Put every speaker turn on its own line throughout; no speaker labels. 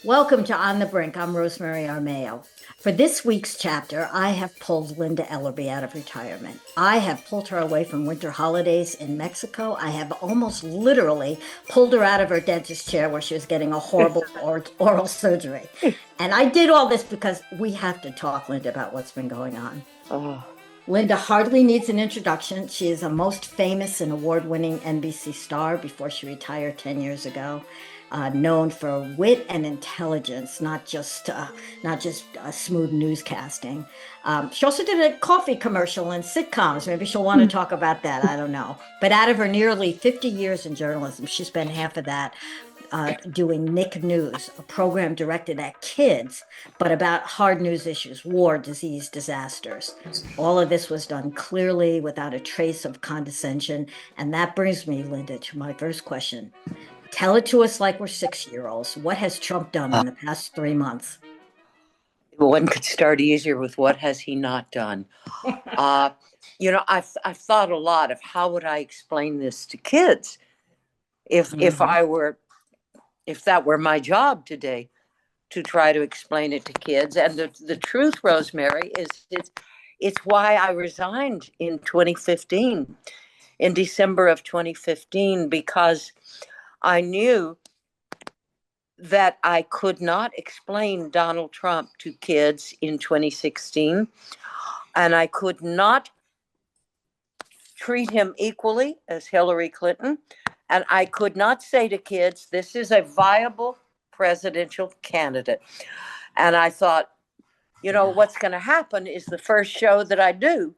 Welcome to On the Brink. I'm Rosemary Armeo. For this week's chapter, I have pulled Linda Ellerbee out of retirement. I have pulled her away from winter holidays in Mexico. I have almost literally pulled her out of her dentist chair where she was getting a horrible oral surgery. And I did all this because we have to talk, Linda, about what's been going on.
Oh,
Linda hardly needs an introduction. She is a most famous and award winning NBC star before she retired 10 years ago. Known for wit and intelligence, not just smooth newscasting. She also did a coffee commercial and sitcoms. Maybe she'll want to talk about that. I don't know. But out of her nearly 50 years in journalism, she spent half of that doing Nick News, a program directed at kids, but about hard news issues, war, disease, disasters. All of this was done clearly without a trace of condescension. And that brings me, Linda, to my first question. Tell it to us like we're 6-year-olds. What has Trump done in the past 3 months?
one could start easier with what has he not done? Uh, I've thought a lot of how would I explain this to kids
Mhm.
if that were my job today to try to explain it to kids. And the truth, Rosemary, is it's why I resigned in 2015, in December of 2015, because I knew that I could not explain Donald Trump to kids in 2016, and I could not treat him equally as Hillary Clinton, and I could not say to kids, this is a viable presidential candidate. And I thought,
Yeah.
what's going to happen is the first show that I do,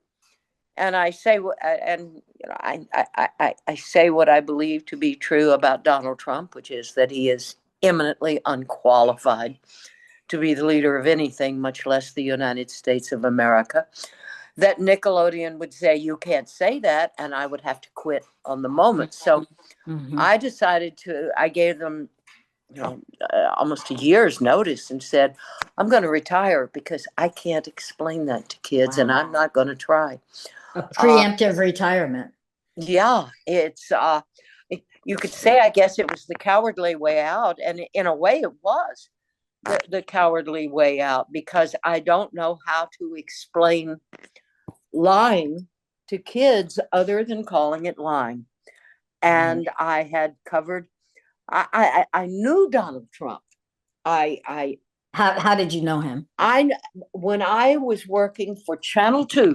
and I say, I say what I believe to be true about Donald Trump, which is that he is eminently unqualified to be the leader of anything, much less the United States of America. That Nickelodeon would say, you can't say that, and I would have to quit on the moment. So
Mm-hmm.
I gave them, almost a year's notice and said, I'm going to retire because I can't explain that to kids and
Wow.
I'm not going to try.
A
Uh,
preemptive retirement.
yeah, you could say, I guess it was the cowardly way out. And in a way, it was the cowardly way out because I don't know how to explain lying to kids other than calling it lying.
Right.
And I had covered, I knew Donald Trump. I,
How did you know him?
I, when I was working for Channel 2,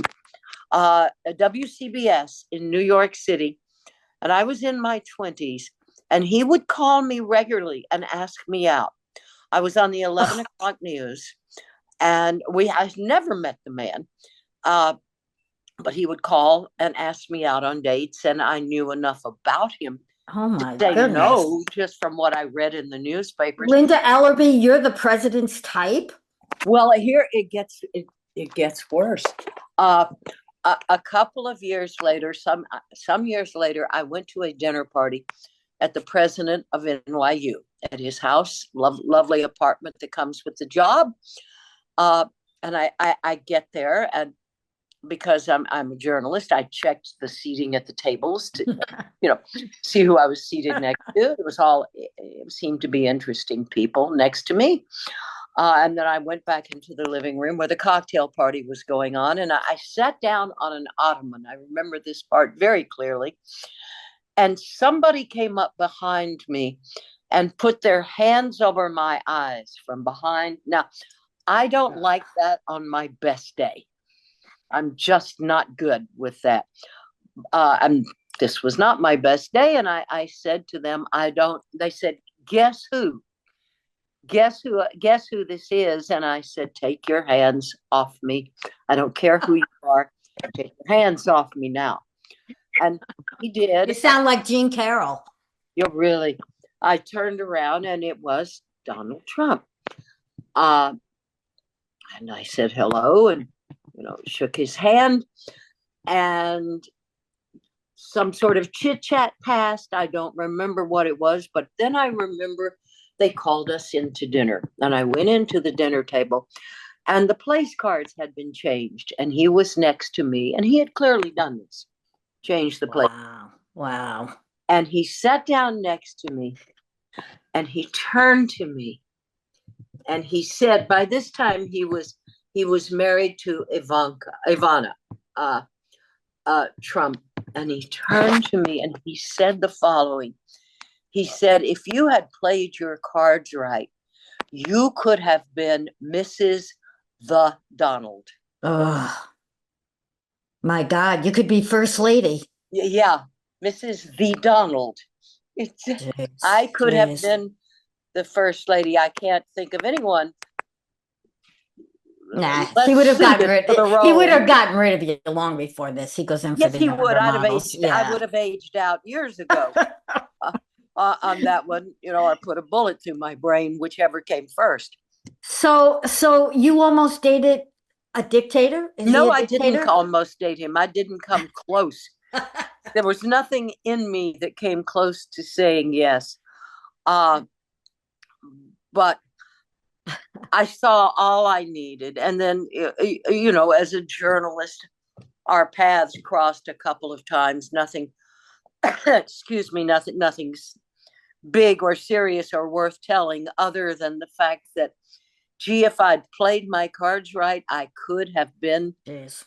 WCBS in New York City, and I was in my 20s, and he would call me regularly and ask me out. I was on the 11 o'clock news, and I never met the man. Uh, but he would call and ask me out on dates, and I knew enough about him
Oh
to
my
say
goodness.
no just from what I read in the newspapers.
Linda Ellerbee, you're the president's type?
Well, here it gets worse. Uh, a couple of years later, some years later, I went to a dinner party at the president of NYU at his house, lovely apartment that comes with the job. Uh, and I get there, and because I'm a journalist, I checked the seating at the tables to you know see who I was seated next to. It seemed to be interesting people next to me. And then I went back into the living room where the cocktail party was going on, and I sat down on an ottoman. I remember this part very clearly. And somebody came up behind me and put their hands over my eyes from behind. Now, I don't like that on my best day. I'm just not good with that. And this was not my best day. And I said to them, I don't, they said, guess who? Guess who this is? And I said, take your hands off me. I don't care who you are. Take your hands off me now. And he
You
did.
sound like Jean Carroll.
You really, I turned around and it was Donald Trump. Uh, and I said hello and, shook his hand and some sort of chit chat passed. I don't remember what it was, but then I remember they called us into dinner and I went into the dinner table and the place cards had been changed and he was next to me and he had clearly done this, changed the place.
Wow. Wow.
And he sat down next to me and he turned to me and he said by this time he was married to Ivana Trump, and he turned to me and he said the following. He said, if you had played your cards right, you could have been Mrs. the Donald.
Oh, my God, you could be first lady.
Yeah, Mrs. the Donald.
Jeez,
I could have
jeez.
been the first lady. I can't think of anyone
Nah, he
less
would have gotten
suited for the
rid. He would
role.
have gotten rid of you long before this. He goes in for
Yes,
the
he would.
younger models.
I
Yeah.
would have aged out years ago on that one, or put a bullet through my brain, whichever came first.
So you almost dated a dictator? Is he
No,
a
I didn't
dictator?
almost date him. I didn't come close. There was nothing in me that came close to saying yes. Uh, but I saw all I needed. And then, as a journalist, our paths crossed a couple of times. Nothing, excuse me, nothing's big or serious or worth telling, other than the fact that, gee, if I'd played my cards right, I could have been.
Jeez.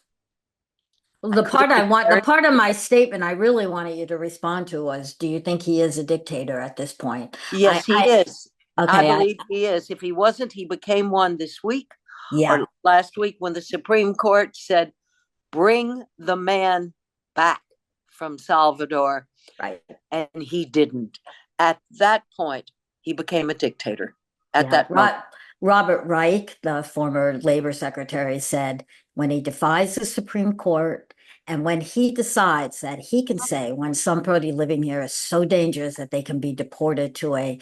I could have been
The
very.
part of my statement I really wanted you to respond to was, do you think he is a dictator at this point?
Yes, he is. I
Okay,
believe he is. If he wasn't, he became one this week
yeah,
or last week when the Supreme Court said, bring the man back from Salvador.
right.
And he didn't. At that point, he became a dictator. At
Yeah,
that moment.
Robert Reich, the former labor secretary, said when he defies the Supreme Court and when he decides that he can say when somebody living here is so dangerous that they can be deported to a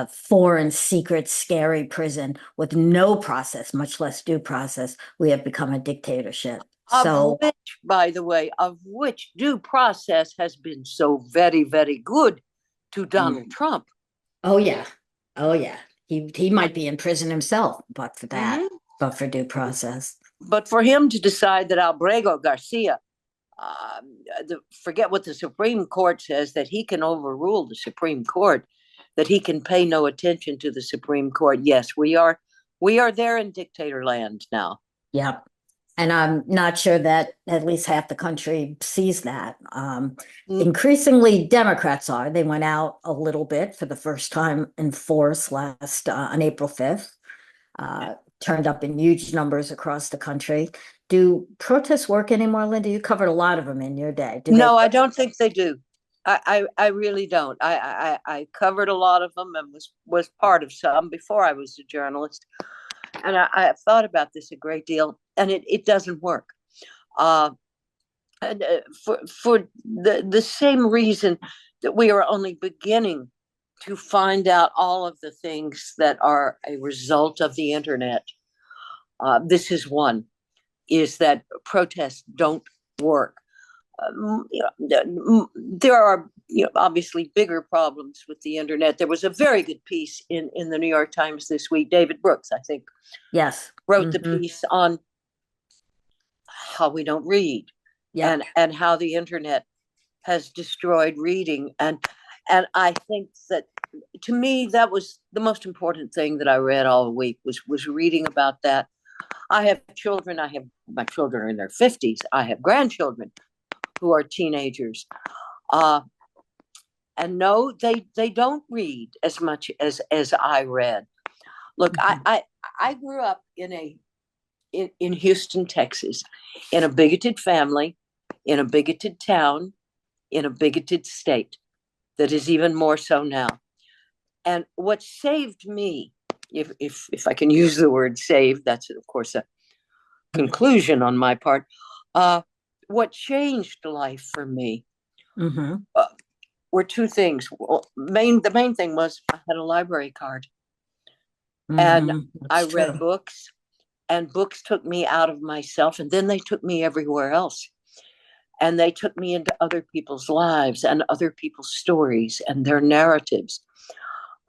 foreign, secret, scary prison with no process, much less due process, we have become a dictatorship. So,
By the way, of which due process has been so very, very good to Donald Trump.
Oh yeah. Oh yeah. He might be in prison himself, but for that, but for due process.
But for him to decide that Albrego Garcia, forget what the Supreme Court says, that he can overrule the Supreme Court, that he can pay no attention to the Supreme Court. Yes, we are there in dictator land now.
Yeah. And I'm not sure that at least half the country sees that. Increasingly, Democrats are. They went out a little bit for the first time in force last on April 5th, turned up in huge numbers across the country. Do protests work anymore, Linda? You covered a lot of them in your day.
No, I don't think they do. I really don't. I covered a lot of them and was part of some before I was a journalist. And I have thought about this a great deal, and it doesn't work. And for the same reason that we are only beginning to find out all of the things that are a result of the internet. This is one, is that protests don't work. There are obviously bigger problems with the internet. There was a very good piece in the New York Times this week. David Brooks, I think,
yes,
wrote the piece on how we don't read, and how the internet has destroyed reading. And I think that, to me, that was the most important thing that I read all week was reading about that. I have children. My children are in their 50s. I have grandchildren who are teenagers. And no, they don't read as much as I read. Look, I grew up in Houston, Texas, in a bigoted family, in a bigoted town, in a bigoted state that is even more so now. And what saved me, if I can use the word save, that's of course a conclusion on my part. What changed life for me were two things. The main thing was I had a library card, and I read books, and books took me out of myself, and then they took me everywhere else. And they took me into other people's lives and other people's stories and their narratives.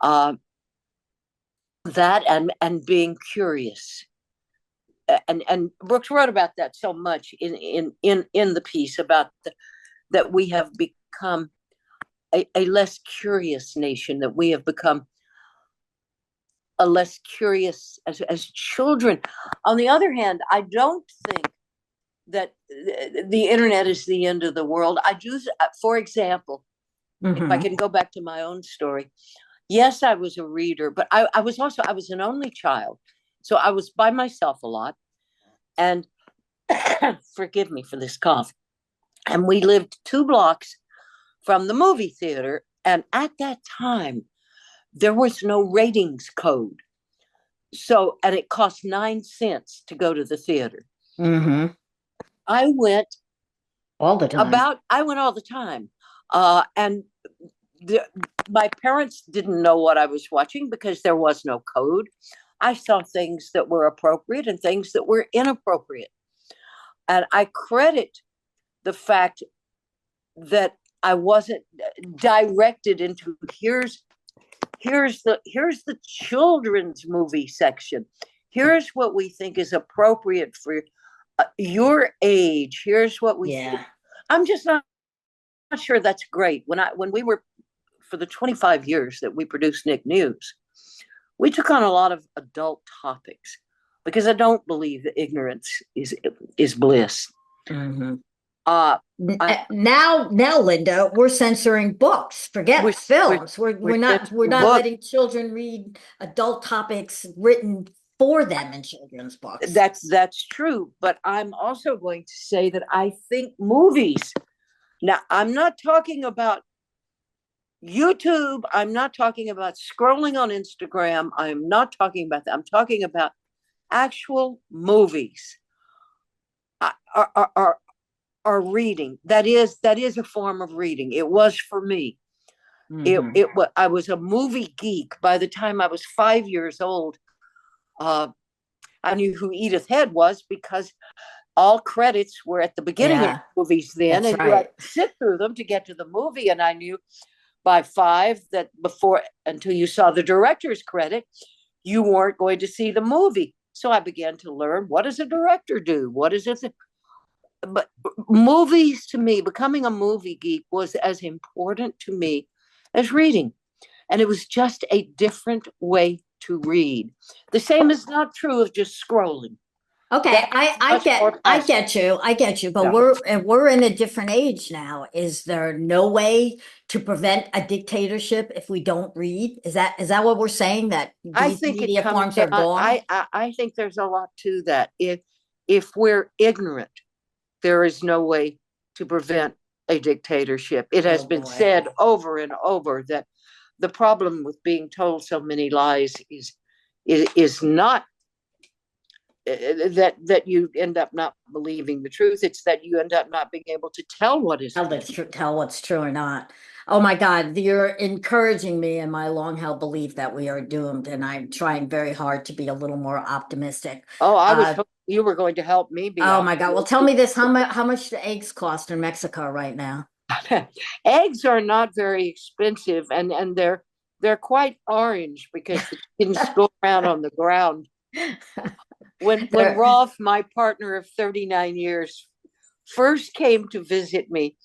That and being curious. And Brooks wrote about that so much in the piece about that we have become a less curious nation, that we have become less curious as children. On the other hand, I don't think that the internet is the end of the world. I do, for example, if I can go back to my own story. Yes, I was a reader, but I was an only child. So I was by myself a lot. And forgive me for this cough. And we lived 2 blocks from the movie theater. And at that time, there was no ratings code. So, and it cost 9 cents to go to the theater. I went
all the time.
I went all the time. And my parents didn't know what I was watching because there was no code. I saw things that were appropriate and things that were inappropriate. And I credit the fact that I wasn't directed into here's the children's movie section. Here's what we think is appropriate for your age. Here's what we think. I'm just not sure that's great. When we were, for the 25 years that we produced Nick News, we took on a lot of adult topics because I don't believe that ignorance is bliss.
Now, Linda, we're censoring books. Forget films. We're not letting children read adult topics written for them in children's books.
That's true. But I'm also going to say that I think movies. Now, I'm not talking about YouTube. I'm not talking about scrolling on Instagram. I'm not talking about that. I'm talking about actual movies. Are reading. That is a form of reading. It was for me. I was a movie geek by the time I was 5 years old. I knew who Edith Head was because all credits were at the beginning of movies then, and you had to sit through them to get to the movie. And I knew by 5 that until you saw the director's credit, you weren't going to see the movie. So I began to learn, what does a director do? What is it? But movies, to me, becoming a movie geek was as important to me as reading. And it was just a different way to read. The same is not true of just scrolling.
Okay, I get you, but we're in a different age now. Is there no way to prevent a dictatorship if we don't read? Is that what we're saying, that these media forms are gone?
I think there's a lot to that. If we're ignorant, there is no way to prevent a dictatorship. It has been said over and over that the problem with being told so many lies is not that you end up not believing the truth. It's that you end up not being able to tell what is
tell what's true or not. Oh my God, you're encouraging me in my long-held belief that we are doomed, and I'm trying very hard to be a little more optimistic.
Oh, I was hoping you were going to help me be.
Oh my God! Well, tell me this: how much do eggs cost in Mexico right now?
Eggs are not very expensive, and they're quite orange because the chickens go around on the ground. When Rolf, my partner of 39 years, first came to visit me,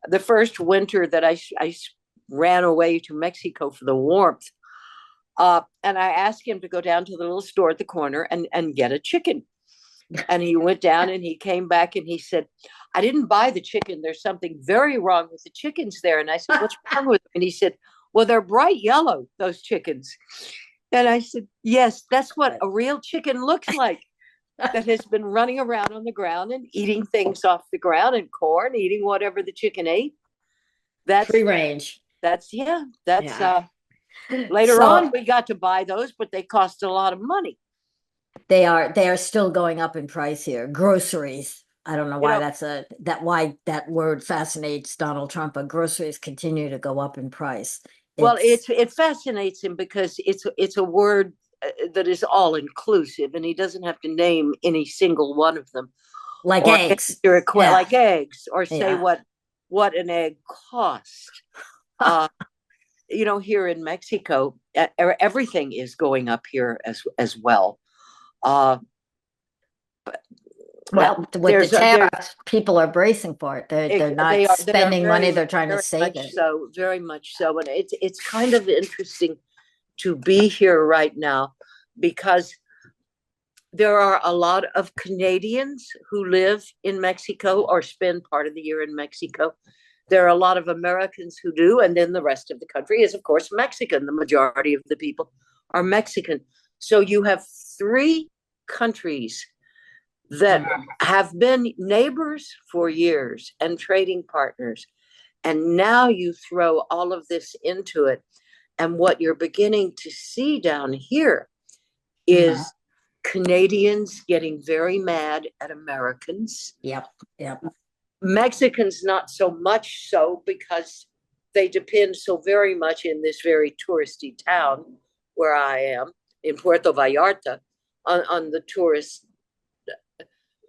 the first winter that I ran away to Mexico for the warmth, and I asked him to go down to the little store at the corner and get a chicken. And he went down and he came back and he said, I didn't buy the chicken. There's something very wrong with the chickens there. And I said, what's wrong with them? And he said, well, they're bright yellow, those chickens. And I said, yes, that's what a real chicken looks like, that has been running around on the ground and eating things off the ground and corn, eating whatever the chicken ate. That's
free range.
Later on, we got to buy those, but they cost a lot of money.
They are still going up in price here. Groceries. I don't know why why that word fascinates Donald Trump, but groceries continue to go up in price.
Well, it fascinates him because it's a word that is all inclusive, and he doesn't have to name any single one of them,
like eggs,
like eggs, or say what an egg costs. Here in Mexico, everything is going up here as well.
With the tariffs, people are bracing for it. They're not spending money; they're trying to save it.
So very much so, and it's kind of interesting to be here right now because there are a lot of Canadians who live in Mexico or spend part of the year in Mexico. There are a lot of Americans who do, and then the rest of the country is, of course, Mexican. The majority of the people are Mexican. So you have three countries that have been neighbors for years and trading partners. And now you throw all of this into it. And what you're beginning to see down here is Canadians getting very mad at Americans.
Yep.
Mexicans, not so much so, because they depend so very much in this very touristy town where I am, in Puerto Vallarta, on the tourist.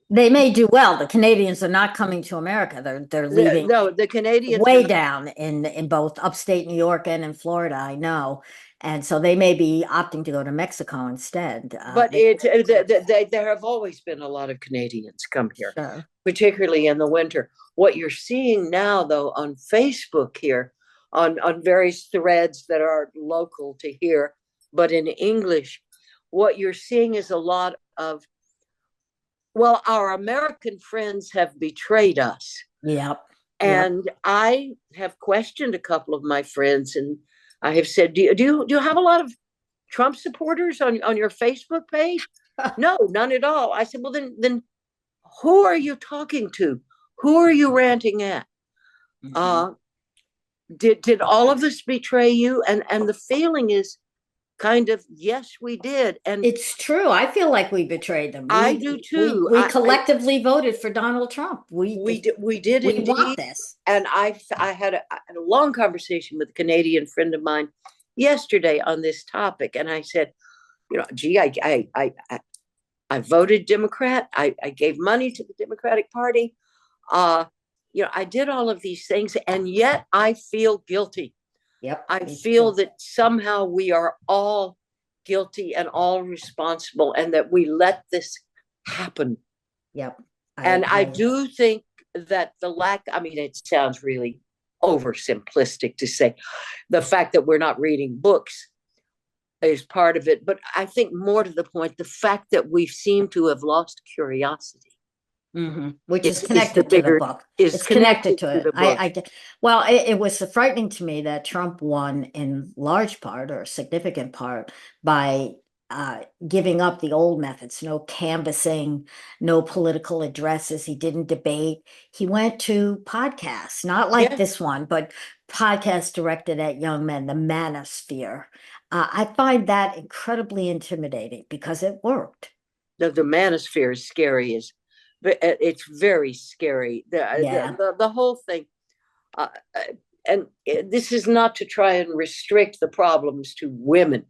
They may do well. The Canadians are not coming to America. They're leaving.
No, the Canadians
way down in both upstate New York and in Florida, I know. And so they may be opting to go to Mexico instead.
But there have always been a lot of Canadians come here,
sure.
Particularly in the winter. What you're seeing now, though, on Facebook here, on various threads that are local to here, but in English, what you're seeing is a lot of, well, our American friends have betrayed us.
Yep.
And I have questioned a couple of my friends, and I have said, do you have a lot of Trump supporters on your Facebook page? No, none at all. I said, well, then who are you talking to? Who are you ranting at? Did all of us betray you? And the feeling is kind of, yes, we did. And
it's true. I feel like we betrayed them.
I do too.
We collectively voted for Donald Trump.
We did
we
indeed.
Want this.
And I had a long conversation with a Canadian friend of mine yesterday on this topic, and I said, gee, I voted Democrat. I gave money to the Democratic Party. I did all of these things, and yet I feel guilty.
Yep.
I feel that somehow we are all guilty and all responsible, and that we let this happen.
Yep.
I do think that it sounds really oversimplistic to say the fact that we're not reading books is part of it. But I think more to the point, the fact that we seem to have lost curiosity.
Which is connected to the book. It's connected to it. It was frightening to me that Trump won in large part or significant part by giving up the old methods, no canvassing, no political addresses. He didn't debate. He went to podcasts, not like this one, but podcasts directed at young men, the manosphere. I find that incredibly intimidating because it worked.
The manosphere is scary. It's very scary. The whole thing. And this is not to try and restrict the problems to women,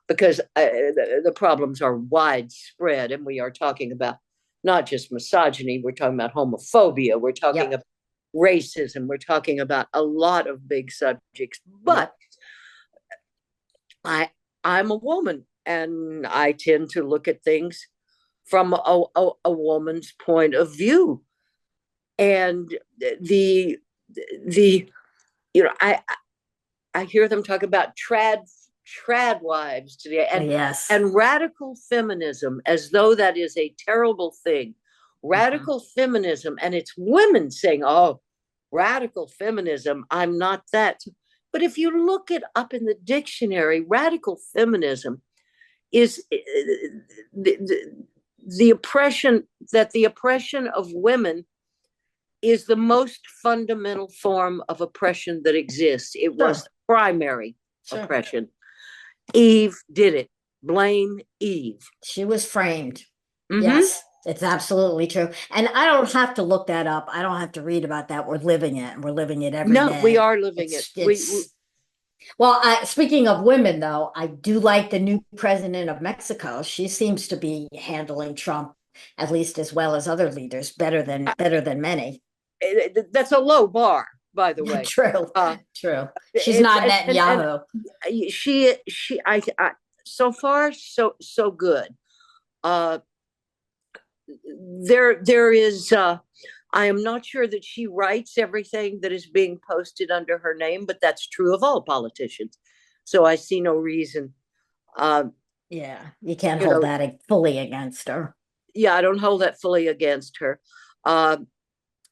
because the problems are widespread, and we are talking about not just misogyny, we're talking about homophobia, we're talking about racism, we're talking about a lot of big subjects. But I'm a woman, and I tend to look at things from a woman's point of view. And I hear them talk about trad wives today, and radical feminism, as though that is a terrible thing. Radical feminism, and it's women saying, oh, radical feminism, I'm not that. But if you look it up in the dictionary, radical feminism is the oppression of women is the most fundamental form of oppression that exists. It was primary oppression. Eve did it. Blame Eve.
She was framed. Yes, it's absolutely true. And I don't have to look that up. I don't have to read about that. We're living it, and we're living it every day.
No, we are living it.
Well, speaking of women, though, I do like the new president of Mexico. She seems to be handling Trump, at least as well as other leaders, better than many.
That's a low bar, by the way.
True. She's not Netanyahu.
I so far so good. There is. I am not sure that she writes everything that is being posted under her name, but that's true of all politicians. So I see no reason Um,
Yeah, you can't
you
hold
know,
that fully against her.
yeah, I don't hold that fully against her. Um,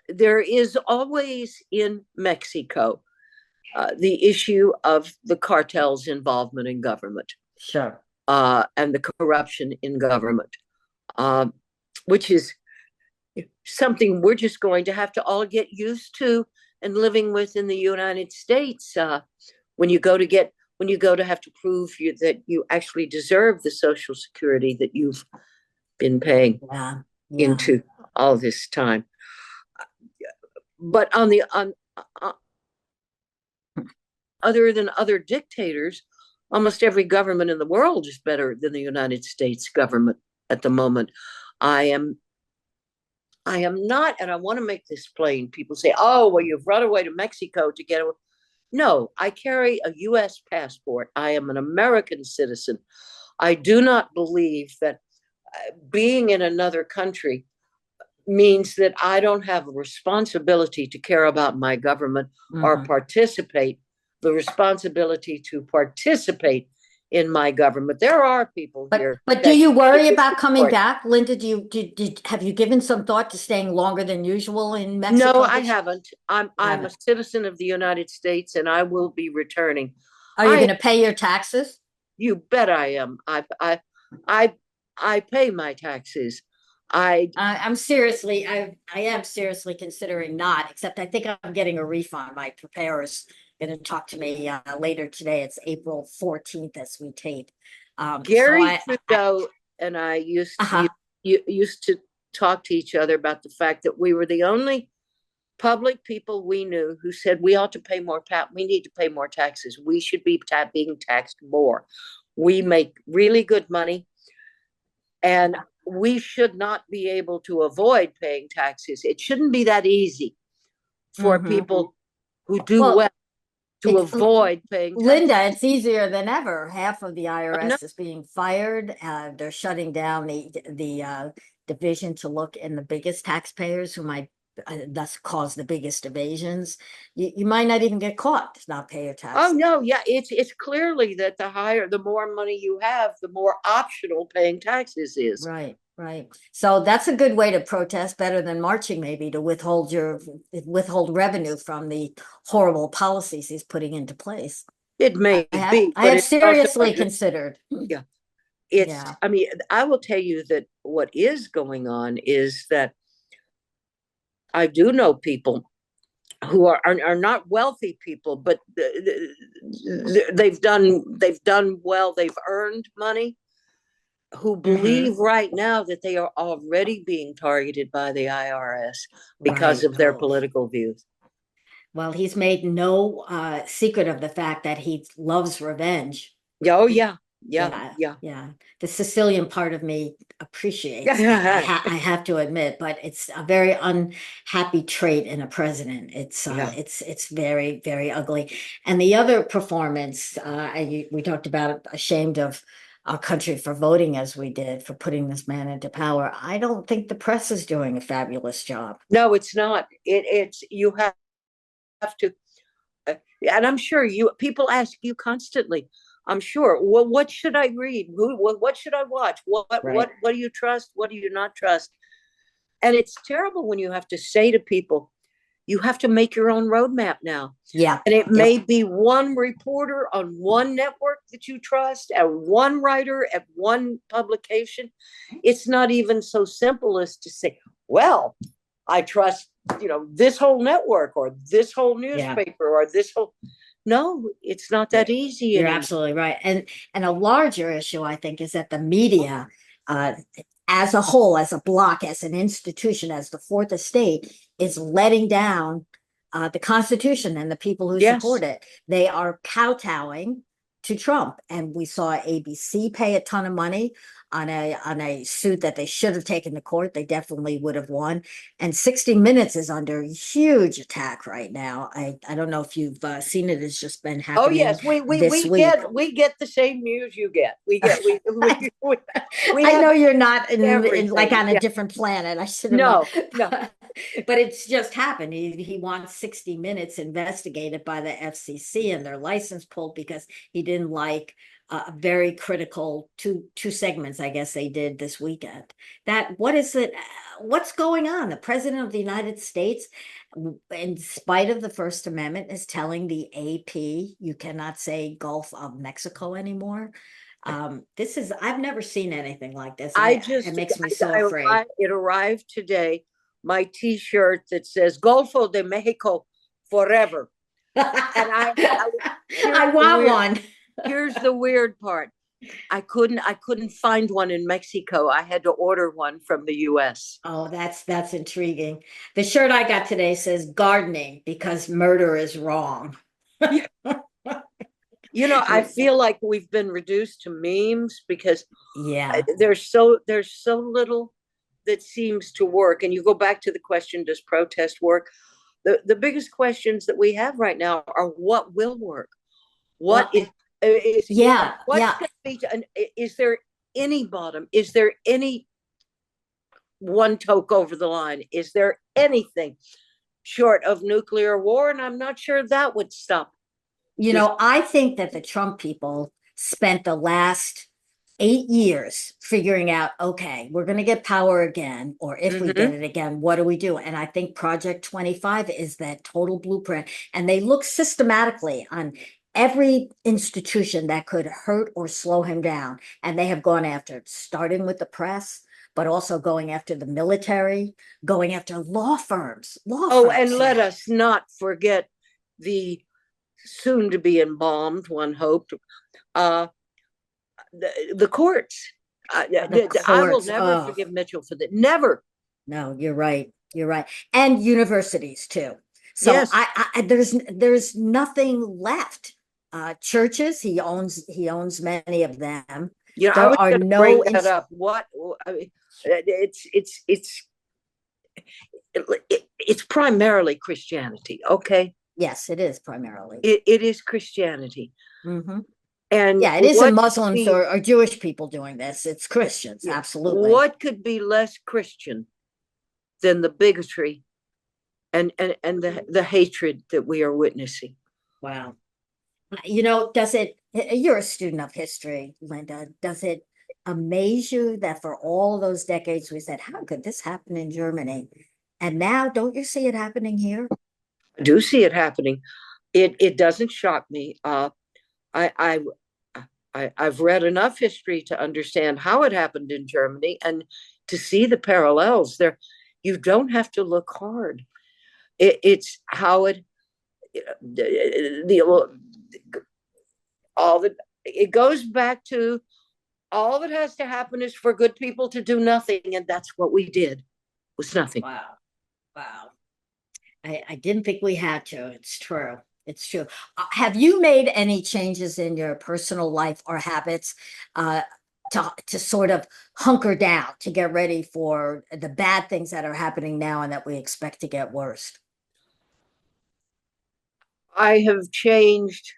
there is always in Mexico the issue of the cartel's involvement in government
Sure.
and the corruption in government, um, which is something we're just going to have to all get used to and living with in the United States. When you go to have to prove that you actually deserve the Social Security that you've been paying
Yeah. Yeah.
into all this time. But on other than other dictators, almost every government in the world is better than the United States government at the moment. I am I am not, and I want to make this plain. People say, "Oh, well, you've run away to Mexico to get away." No, I carry a U.S. passport. I am an American citizen. I do not believe that being in another country means that I don't have a responsibility to care about my government or
Hmm.
participate, the responsibility to participate in my government. There are people here
But do
that
you
need
worry
the
about coming
support.
back, Linda? Have you given some thought to staying longer than usual in
No,
Mexico
I
this?
haven't.
You
I'm a
haven't.
citizen of the United States and I will be returning.
Are you going
I
to pay your taxes?
You bet I am. I I pay my taxes. I
I am seriously considering not, except I think I'm getting a refund. My preparer's going to talk to me later today. It's April 14th as we tape. So
Gary Trudeau and I
uh-huh.
used to talk to each other about the fact that we were the only public people we knew who said we ought to pay more we need to pay more taxes. We should be being taxed more. We make really good money and we should not be able to avoid paying taxes. It shouldn't be that easy for
Hmm.
people who do
Well,
well to
it's
avoid paying taxes.
Linda, it's easier than ever. Half of the
I know.
IRS is being fired. They're shutting down the division to look in the biggest taxpayers who might thus cause the biggest evasions. You might not even get caught to not pay your
Oh
taxes.
no, yeah, it's clearly that the more money you have, the more optional paying taxes is.
Right, right. So that's a good way to protest, better than marching, maybe, to withhold revenue from the horrible policies he's putting into place.
It may be,
I
but
have
it's also
seriously considered.
yeah. It's
Yeah.
I mean, I will tell you that what is going on is that I do know people who are not wealthy people, but they've done well, they've earned money, who
Hmm.
believe right now that they are already being targeted by the IRS because
Right.
of their
Oh.
political views.
Well, he's made no secret of the fact that he loves revenge.
Oh yeah, yeah,
Yeah,
yeah.
yeah. The Sicilian part of me appreciates that.
Yeah.
I have to admit, but it's a very unhappy trait in a president.
Yeah.
It's very, very ugly. And the other performance, we talked about ashamed of our country for voting as we did, for putting this man into power. I don't think the press is doing a fabulous job.
No, it's not. It's you have to, and I'm sure you people ask you constantly. I'm sure. Well, what should I read? What should I watch?
Right.
What do you trust? What do you not trust? And it's terrible when you have to say to people, you have to make your own roadmap now.
Yeah.
And it
Yep.
may be one reporter on one network that you trust, and one writer at one publication. It's not even so simple as to say, well, I trust, this whole network or this whole
Yeah.
newspaper or this whole. No, it's not
You're,
that easy
you're
anymore.
absolutely right. And a larger issue, I think, is that the media, uh, as a whole, as a block, as an institution, as the fourth estate, is letting down the Constitution and the people who
Yes.
support it. They are kowtowing to Trump, and we saw ABC pay a ton of money on a suit that they should have taken to court. They definitely would have won. And 60 Minutes is under huge attack right now. I don't know if you've seen it. It's just been
Oh
happening
yes,
this week.
we get the same news you get. We
I
have
know you're not in like
everything.
on a
Yeah.
different planet. I should have known.
No, no.
But it's just happened. He wants 60 Minutes investigated by the FCC and their license pulled because he didn't like very critical two segments, I guess they did this weekend. That what is it? What's going on? The President of the United States, in spite of the First Amendment, is telling the AP you cannot say Gulf of Mexico anymore. This is I've never seen anything like this, and it makes me so afraid.
It arrived today. My T-shirt that says "Golfo de Mexico forever," and
I want one.
Here's the weird part. I couldn't find one in Mexico. I had to order one from the US.
Oh, that's intriguing. The shirt I got today says gardening because murder is wrong.
You know, I feel like we've been reduced to memes because
yeah,
there's so little that seems to work. And you go back to the question, does protest work? The biggest questions that we have right now are what will work? What
well,
is
yeah,
what's
yeah.
going to be, is there any bottom? Is there any one toke over the line? Is there anything short of nuclear war? And I'm not sure that would stop.
You know, I think that the Trump people spent the last 8 years figuring out, okay, we're going to get power again, or if we get it again, what do we do? And I think Project 25 is that total blueprint. And they look systematically on every institution that could hurt or slow him down. And they have gone after it, starting with the press, but also going after the military, going after law firms.
Oh, and let us not forget the soon to be embalmed, one hoped, the courts. I will never forgive Mitchell for that. Never.
No, you're right. You're right. And universities too. So
yes.
There's nothing left. Churches, he owns many of them.
You know,
there are no
bring that up. What I mean, it's primarily Christianity. Okay.
Yes, it is primarily.
It is Christianity.
Mm-hmm.
And
yeah, it isn't Muslims or Jewish people doing this. It's Christians. Yeah, absolutely.
What could be less Christian than the bigotry and the hatred that we are witnessing?
Wow. You know, you're a student of history, Linda. Does it amaze you that for all those decades we said, how could this happen in Germany? And now, don't you see it happening here?
I do see it happening. It doesn't shock me. I've read enough history to understand how it happened in Germany and to see the parallels there. You don't have to look hard. It's how it it goes back to all that has to happen is for good people to do nothing, and that's what we did. Was nothing.
Wow. I didn't think we had to. It's true. It's true. Have you made any changes in your personal life or habits to sort of hunker down, to get ready for the bad things that are happening now and that we expect to get worse?
I have changed.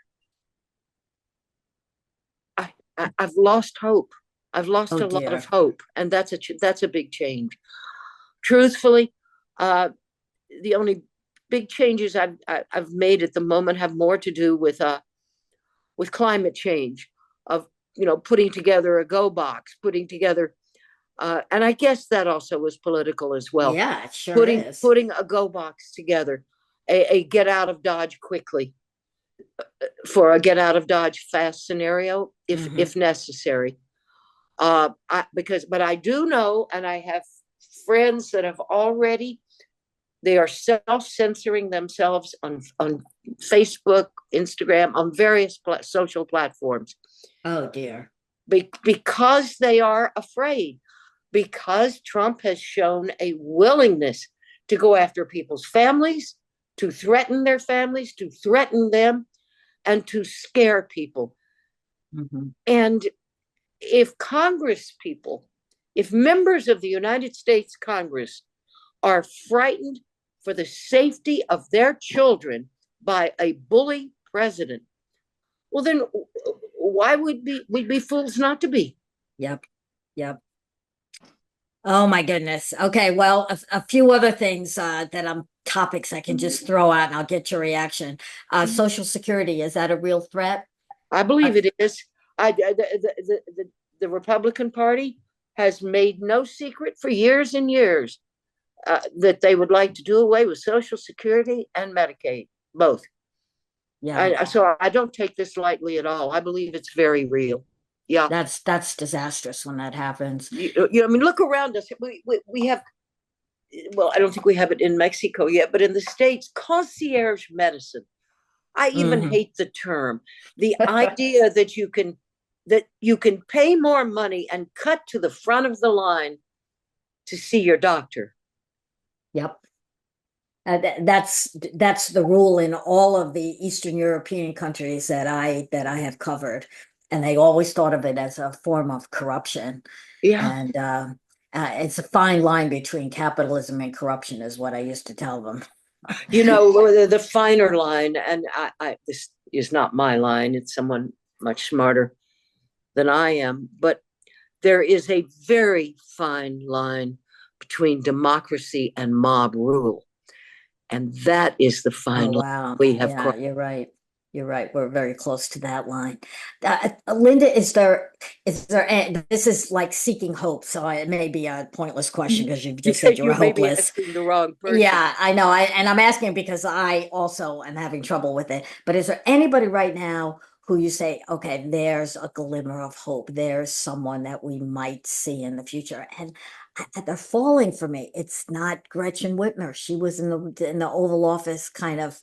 I've lost hope. I've lost a lot of hope, and that's a big change. Truthfully, the only big changes I've made at the moment have more to do with climate change, of putting together a go box, putting together, and I guess that also was political as well.
Yeah, it sure is.
Putting a go box together, a get out of Dodge quickly, for a get out of Dodge fast scenario, if necessary. But I do know, and I have friends that have already. They are self-censoring themselves on Facebook, Instagram, on various social platforms.
Oh, dear.
Because they are afraid, because Trump has shown a willingness to go after people's families, to threaten their families, to threaten them, and to scare people. And if if members of the United States Congress are frightened for the safety of their children by a bully president, well, then why would we be fools not to be?
Yep. Oh my goodness. Okay, well, a few other things topics I can just throw out, and I'll get your reaction. Social Security, is that a real threat?
I believe it is. The Republican Party has made no secret for years and years that they would like to do away with Social Security and Medicaid, both.
Yeah,
So I don't take this lightly at all. I believe it's very real. Yeah.
that's disastrous when that happens.
I mean, look around us. We have, well, I don't think we have it in Mexico yet, but in the States, concierge medicine. I even
Hmm.
hate the term. The idea that you can pay more money and cut to the front of the line to see your doctor.
Yep. That's the rule in all of the Eastern European countries that I have covered, and they always thought of it as a form of corruption.
Yeah.
And it's a fine line between capitalism and corruption, is what I used to tell them.
The finer line, and this is not my line, it's someone much smarter than I am, but there is a very fine line between democracy and mob rule. And that is the
Oh,
fine line
wow.
we have
Yeah,
crossed.
you're right. You're right. We're very close to that line. Linda, this is like seeking hope, so it may be a pointless question because you've just said you were
You may be
hopeless.
asking the wrong person.
Yeah, I know. And I'm asking because I also am having trouble with it. But is there anybody right now who you say, okay, there's a glimmer of hope. There's someone that we might see in the future? And they're falling for me. It's not Gretchen Whitmer. She was in the Oval Office kind of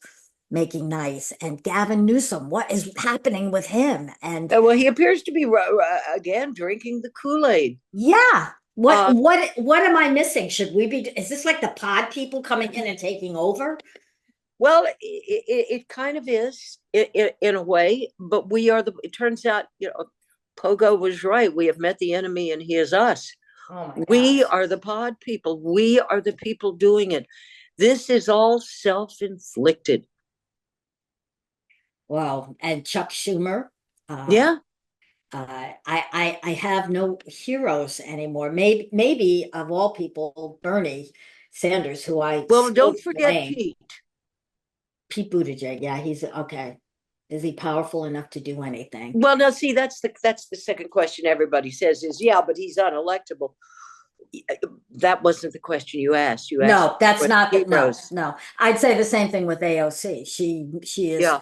making nice. And Gavin Newsom, what is happening with him? And
Well, he appears to be again drinking the Kool-Aid.
yeah. What
Uh,
what what am I missing? Is this like the pod people coming in and taking over?
well, it kind of is in a way, but it turns out, Pogo was right. We have met the enemy and he is us.
Oh my
We
gosh.
are the pod people. We are the people doing it. This is all self-inflicted.
Wow. And Chuck Schumer. Uh,
Yeah.
I have no heroes anymore. Maybe of all people, Bernie Sanders, who I
Well,
still
don't forget
blame.
Pete.
Pete Buttigieg. Yeah, he's okay. Is he powerful enough to do anything?
Well, now see, that's the second question everybody says is, yeah, but he's unelectable. That wasn't the question you asked. You asked
No, that's
what
not the no,
heroes.
no. I'd say the same thing with AOC. She is
Yeah.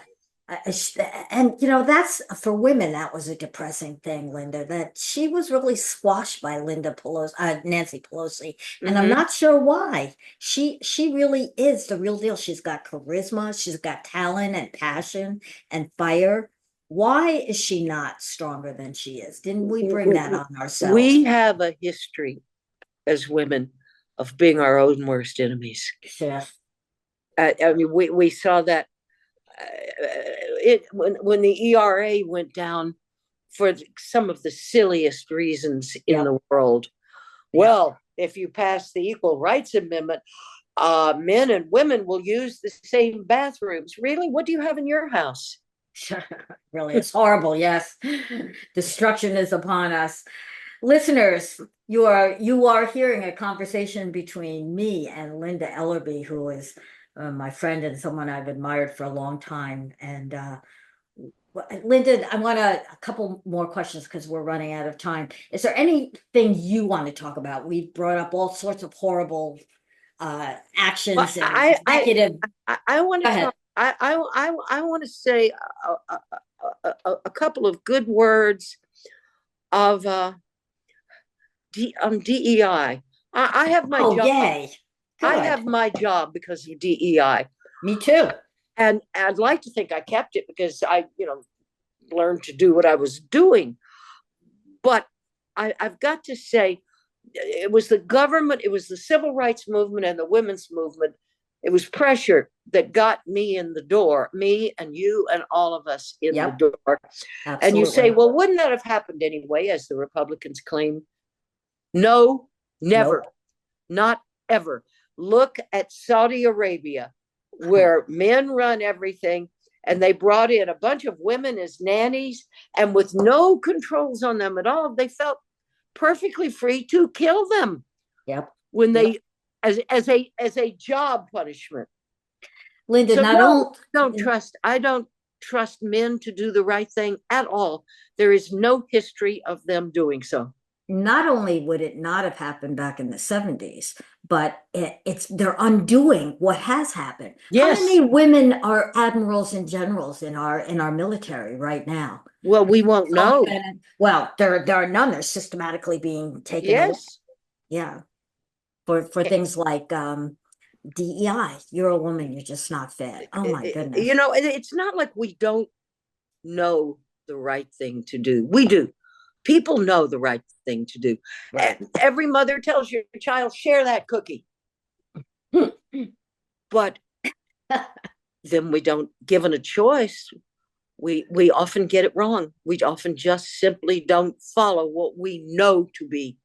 and that's for women, that was a depressing thing, Linda, that she was really squashed by Nancy Pelosi. And I'm
Mm-hmm.
not sure why. She really is the real deal. She's got charisma, she's got talent and passion and fire. Why is she not stronger than she is? Didn't we bring that on ourselves?
We have a history as women of being our own worst enemies.
Sure.
I mean, we saw that when the ERA went down for some of the silliest reasons in
Yep.
the world.
Yep.
Well, if you pass the Equal Rights Amendment, men and women will use the same bathrooms. Really? What do you have in your house?
Really, it's horrible. Yes. Destruction is upon us. Listeners, you are hearing a conversation between me and Linda Ellerbee, who is my friend and someone I've admired for a long time. And Linda, I want a couple more questions because we're running out of time. Is there anything you want to talk about? We brought up all sorts of horrible
Well,
actions and executive.
I want
Go
to
ahead.
talk. I want to say a couple of good words of DEI. I have my
Oh,
job.
yay.
I
Good.
have my job because of DEI,
Me too.
and I'd like to think I kept it because I, learned to do what I was doing. But I've got to say, it was the government, it was the civil rights movement and the women's movement. It was pressure that got me in the door, me and you and all of us in the
Yep,
door. And you say,
absolutely.
well, wouldn't that have happened anyway, as the Republicans claim? No, never,
Nope.
not ever. Look at Saudi Arabia, where men run everything, and they brought in a bunch of women as nannies, and with no controls on them at all, they felt perfectly free to kill them
Yep.
when
Yep.
they as a job punishment.
Linda,
So
not
no,
only
don't trust. I don't. trust men to do the right thing at all. There is no history of them doing so.
Not only would it not have happened back in the 70s, but they're undoing what has happened. How
Yes.
many women are admirals and generals in our military right now?
Well, we won't know.
Well, there are none. They're systematically being taken away.
Yes.
Yeah. For things like DEI. You're a woman, you're just not fit. Oh my goodness.
You know, it's not like we don't know the right thing to do. We do. People know the right thing to do.
Right.
Every mother tells your child, share that cookie. But then we don't, given a choice, we often get it wrong. We often just simply don't follow what we know to be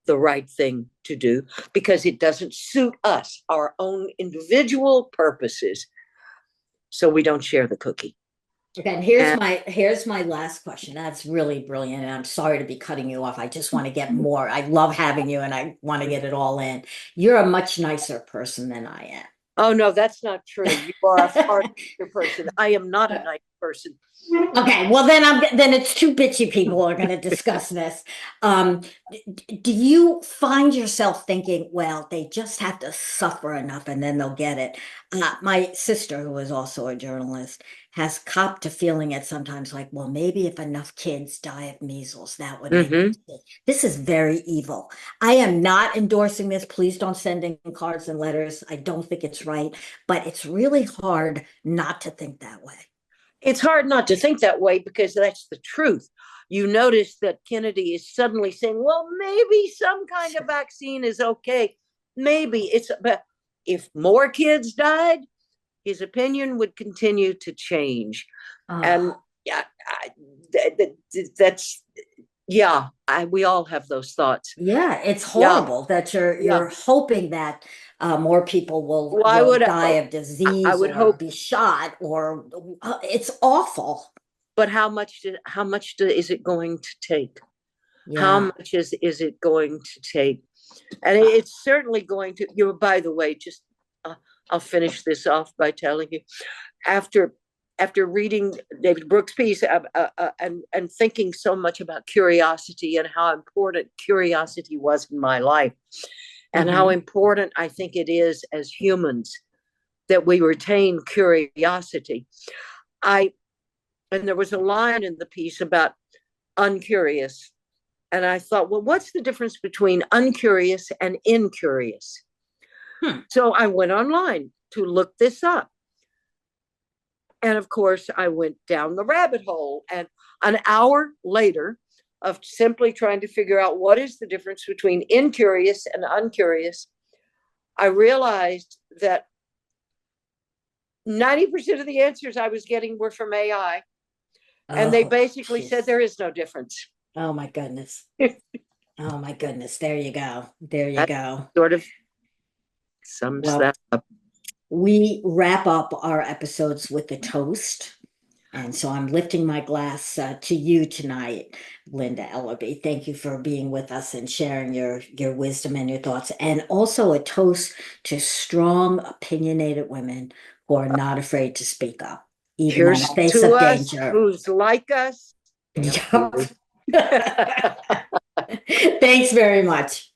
the right thing to do because it doesn't suit us, our own individual purposes. So we don't share the cookie.
Okay, and here's my last question. That's really brilliant, and I'm sorry to be cutting you off. I just want to get more. I love having you, and I want to get it all in. You're a much nicer person than I am.
Oh no, that's not true. You are a far nicer person. I am not a nice person.
Okay, well then it's two bitchy people are going to discuss this. Do you find yourself thinking, well, they just have to suffer enough and then they'll get it? My sister, who is also a journalist, has copped to feeling it sometimes like, well, maybe if enough kids die of measles, that would make it. This is very evil. I am not endorsing this. Please don't send in cards and letters. I don't think it's right, but it's really hard not to think that way.
It's hard not to think that way because that's the truth. You notice that Kennedy is suddenly saying, well, maybe some kind of vaccine is okay. Maybe it's, but if more kids died, his opinion would continue to change. And yeah, we all have those thoughts.
Yeah, it's horrible that you're hoping that more people will die of disease or be shot, or it's awful.
But how much is it going to take? Yeah. How much is it going to take? And it's certainly going to. By the way, just I'll finish this off by telling you, after reading David Brooks' piece and thinking so much about curiosity and how important curiosity was in my life, and how important I think it is as humans that we retain curiosity. And there was a line in the piece about uncurious. And I thought, well, what's the difference between uncurious and incurious? So I went online to look this up. And of course, I went down the rabbit hole. And an hour later of simply trying to figure out what is the difference between incurious and uncurious, I realized that 90% of the answers I was getting were from AI. And they basically said there is no difference.
Oh, my goodness. Oh, my goodness. There you go. There you go.
Sort of sums that up.
We wrap up our episodes with a toast. And so I'm lifting my glass to you tonight, Linda Ellerbee. Thank you for being with us and sharing your wisdom and your thoughts. And also a toast to strong, opinionated women who are not afraid to speak up, even in the face of danger.
Who's like us.
Thanks very much.